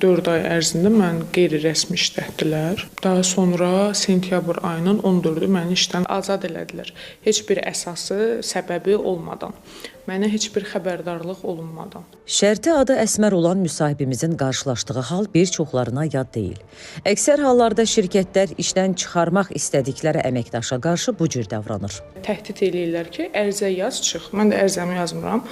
4 ay ərzində məni qeyri-rəsmi işlətdilər. Daha sonra sentyabr ayının 14-ü məni işdən azad elədilər. Heç bir əsası, səbəbi olmadan. Mənə heç bir xəbərdarlıq olunmadan. Şərti adı Əsmər olan müsahibimizin qarşılaşdığı hal bir çoxlarına yad deyil. Əksər hallarda şirkətlər işdən çıxarmaq istədikləri əməkdaşa qarşı bu cür davranır. Təhdid eləyirlər ki, ərizə yaz, çıx. Mən də ərizəmi yazmıram.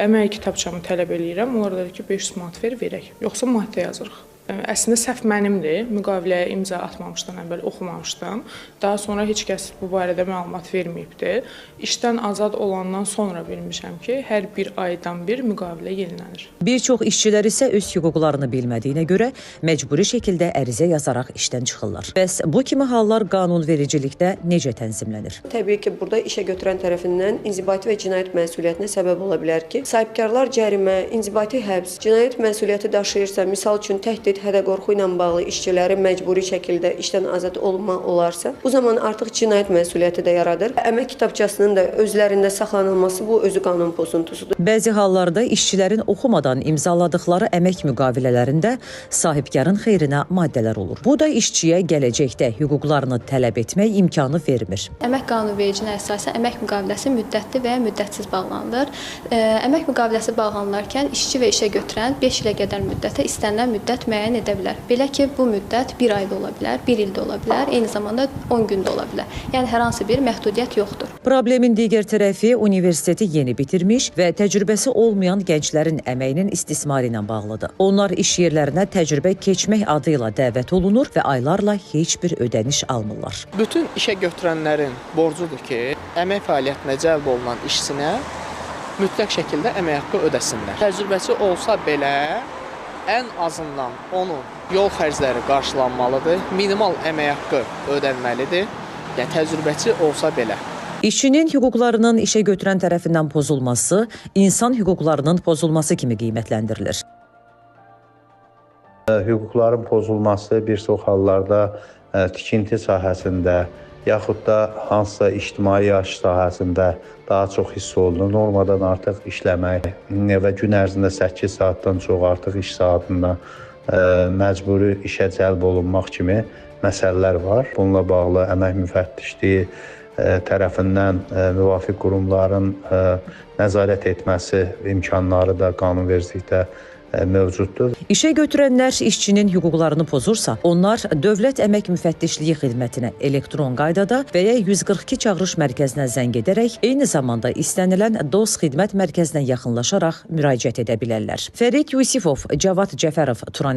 Əmək kitabçamı tələb eləyirəm. Onlar deyir ki, 500 manat verək. Yoxsa maddə yazırıq. Əslində səhv mənimdir. Müqaviləyə imza atmamışdan əvvəl oxumamışdım. Daha sonra heç kəs bu barədə məlumat verməyibdi. İşdən azad olandan sonra bilmişəm ki, hər bir aydan bir müqavilə yenilənir. Bir çox işçilər isə öz hüquqlarını bilmədiyinə görə məcburi şəkildə ərizə yazaraq işdən çıxırlar. Bəs bu kimi hallar qanunvericilikdə necə tənzimlənir? Təbii ki, burada işə götürən tərəfindən inzibati və cinayət məsuliyyətinə səbəb ola bilər ki, sahibkarlar cərimə, inzibati həbs, cinayət məsuliyyəti daşıyırsa, misal üçün təhdid, hədə-qorxu ilə bağlı işçiləri məcburi şəkildə işdən azad olmaq olarsa, bu zaman artıq cinayət məsuliyyəti də yaradır. Əmək kitabçasının da özlərində saxlanılması bu özü qanun pozuntusudur. Bəzi hallarda işçilərin oxumadan imzaladıkları əmək müqavilələrində sahibkarın xeyrinə maddələr olur. Bu da işçiyə gələcəkdə hüquqlarını tələb etmək imkanı vermir. Əmək qanunvericiliyinə əsasən əmək müqaviləsi müddətli və ya müddətsiz bağlanılır. Əmək müqaviləsi bağlanılarkən işçi və işə götürən 5 ilə qədər müddətə istənilən müddət müəyyən edə bilər. Belə ki, bu müddət 1 ayda ola bilər, 1 ildə ola bilər, eyni zamanda 10 gündə ola bilər. Yəni hər hansı bir məhdudiyyət yoxdur. Problemin digər tərəfi universiteti yeni bitirmiş və təcrübəsi olmayan gənclərin əməyinin istismarı ilə bağlıdır. Onlar iş yerlərinə təcrübə keçmək adı ilə dəvət olunur və aylarla heç bir ödəniş almırlar. Bütün işə götürənlərin borcudur ki, əmək fəaliyyətinə cəlb olunan işçinə mütləq şəkildə əmək haqqı ödəsinlər. Təcrübəsi olsa belə, ən azından onun yol xərcləri qarşılanmalıdır, minimal əmək haqqı ödənməlidir, yəni təcrübəsi olsa belə. İşçinin hüquqlarının işə götürən tərəfindən pozulması, insan hüquqlarının pozulması kimi qiymətləndirilir. Hüquqların pozulması bir çox hallarda tikinti sahəsində, yaxud da hansısa ictimai yaşayış sahəsində daha çox hiss olunur. Normadan artıq işləmək və gün ərzində 8 saatdan çox artıq iş saatında məcburi işə cəlb olunmaq kimi məsələlər var. Bununla bağlı əmək müfəttişliyi tərəfindən müvafiq qurumların nəzarət etməsi imkanları da qanunvericilikdə mövcuddur. İşə götürənlər işçinin hüquqlarını pozursa, onlar Dövlət Əmək Müfəttişliyi xidmətinə elektron qaydada və ya 142 çağırış mərkəzinə zəng edərək, eyni zamanda istənilən DOS xidmət mərkəzinə yaxınlaşaraq müraciət edə bilərlər. Fərid Yusifov, Cavad Cəfərov, Turan